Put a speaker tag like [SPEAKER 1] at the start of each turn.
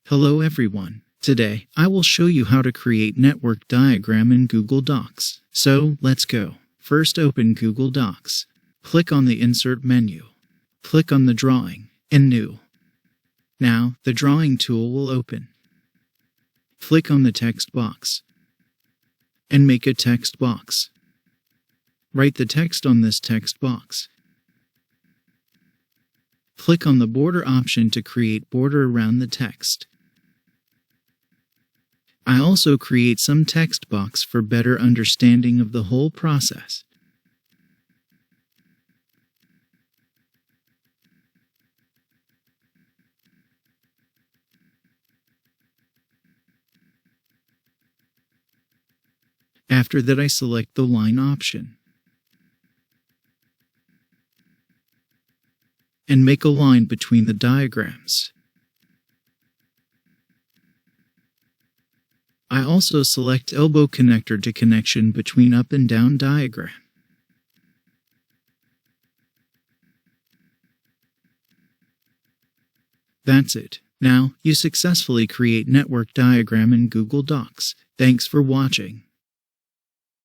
[SPEAKER 1] Hello everyone. Today, I will show you how to create network diagram in Google Docs. So, let's go. First, open Google Docs. Click on the Insert menu. Click on the Drawing and New. Now, the Drawing tool will open. Click on the text box and make a text box. Write the text on this text box. Click on the border option to create border around the text. I also create some text box for better understanding of the whole process. After that, I select the line option and make a line between the diagrams. I also select elbow connector to connection between up and down diagram. That's it. Now, you successfully create network diagram in Google Docs. Thanks for watching.